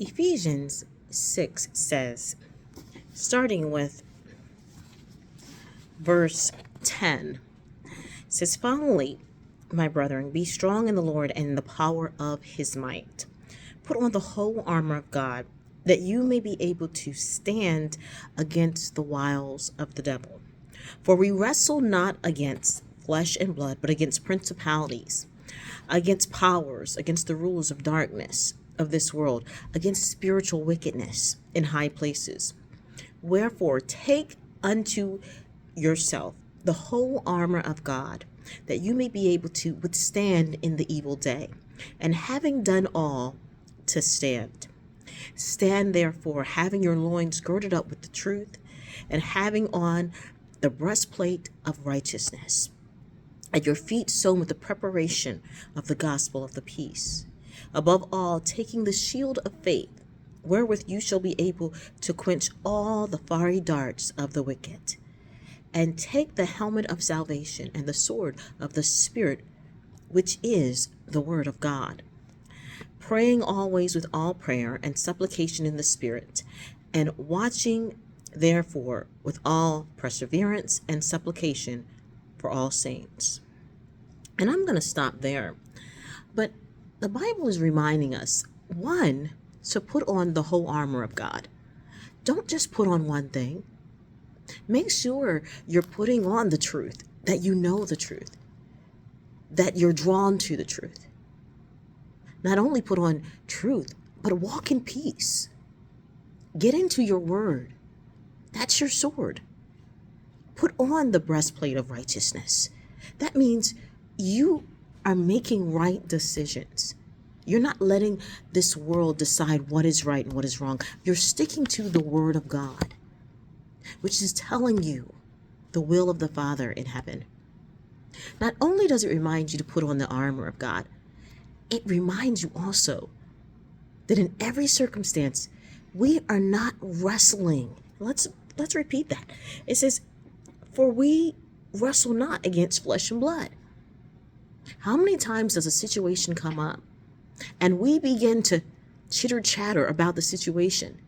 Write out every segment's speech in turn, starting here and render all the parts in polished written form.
Ephesians 6 says, starting with verse 10, says, "Finally, my brethren, be strong in the Lord and in the power of his might. Put on the whole armor of God, that you may be able to stand against the wiles of the devil. For we wrestle not against flesh and blood, but against principalities, against powers, against the rulers of darkness of this world, against spiritual wickedness in high places. Wherefore, take unto yourself the whole armor of God, that you may be able to withstand in the evil day, and having done all, to stand. Stand therefore, having your loins girded up with the truth, and having on the breastplate of righteousness, and your feet sown with the preparation of the gospel of the peace. Above all, taking the shield of faith, wherewith you shall be able to quench all the fiery darts of the wicked. And take the helmet of salvation and the sword of the Spirit, which is the word of God, praying always with all prayer and supplication in the Spirit, and watching therefore with all perseverance and supplication for all saints." And I'm going to stop there. But the Bible is reminding us, one, to put on the whole armor of God. Don't just put on one thing. Make sure you're putting on the truth, that you know the truth, that you're drawn to the truth. Not only put on truth, but walk in peace. Get into your word. That's your sword. Put on the breastplate of righteousness. That means you are making right decisions. You're not letting this world decide what is right and what is wrong. You're sticking to the word of God, which is telling you the will of the Father in heaven. Not only does it remind you to put on the armor of God, it reminds you also that in every circumstance, we are not wrestling. Let's repeat that. It says, "For we wrestle not against flesh and blood." How many times does a situation come up and we begin to chitter chatter about the situation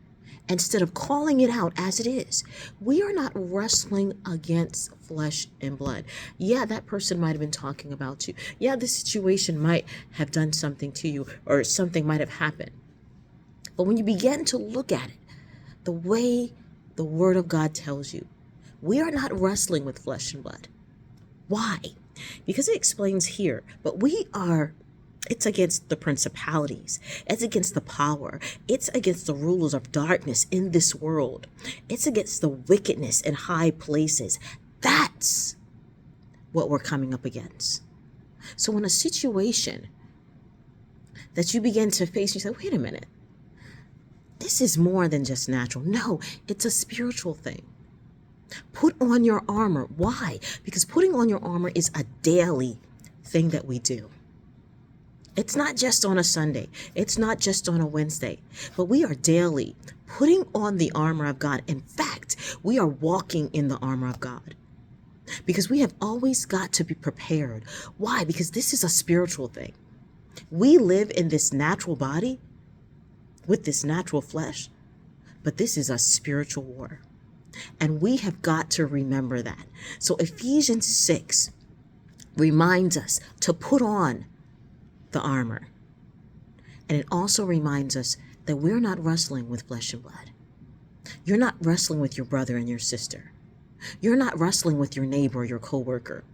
instead of calling it out as it is? We are not wrestling against flesh and blood. Yeah, that person might have been talking about you. Yeah, this situation might have done something to you, or something might have happened. But when you begin to look at it the way the word of God tells you, we are not wrestling with flesh and blood. Why? Because it explains here, but it's against the principalities. It's against the power. It's against the rulers of darkness in this world. It's against the wickedness in high places. That's what we're coming up against. So in a situation that you begin to face, you say, wait a minute, this is more than just natural. No, it's a spiritual thing. Put on your armor. Why? Because putting on your armor is a daily thing that we do. It's not just on a Sunday. It's not just on a Wednesday. But we are daily putting on the armor of God. In fact, we are walking in the armor of God. Because we have always got to be prepared. Why? Because this is a spiritual thing. We live in this natural body with this natural flesh, but this is a spiritual war. And we have got to remember that. So Ephesians 6 reminds us to put on the armor. And it also reminds us that we're not wrestling with flesh and blood. You're not wrestling with your brother and your sister. You're not wrestling with your neighbor or your coworker.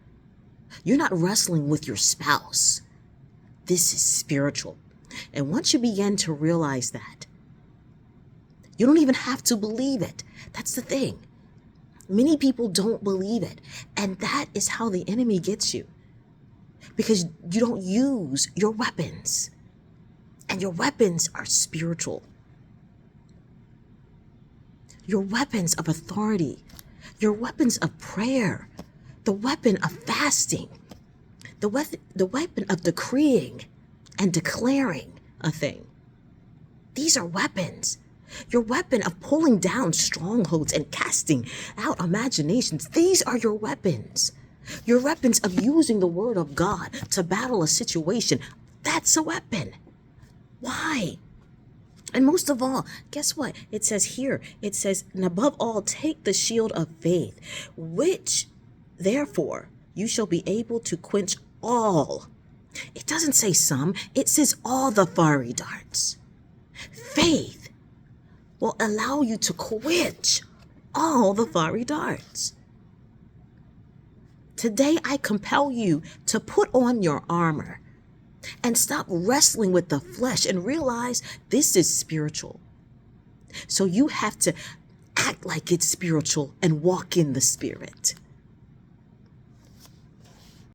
You're not wrestling with your spouse. This is spiritual. And once you begin to realize that, you don't even have to believe it. That's the thing. Many people don't believe it. And that is how the enemy gets you. Because you don't use your weapons. And your weapons are spiritual. Your weapons of authority. Your weapons of prayer. The weapon of fasting. The weapon of decreeing and declaring a thing. These are weapons. Your weapon of pulling down strongholds and casting out imaginations. These are your weapons. Your weapons of using the word of God to battle a situation. That's a weapon. Why? And most of all, guess what? It says here, it says, and above all, take the shield of faith, which therefore you shall be able to quench all. It doesn't say some, it says all the fiery darts. Faith will allow you to quench all the fiery darts. Today, I compel you to put on your armor and stop wrestling with the flesh and realize this is spiritual. So you have to act like it's spiritual and walk in the Spirit.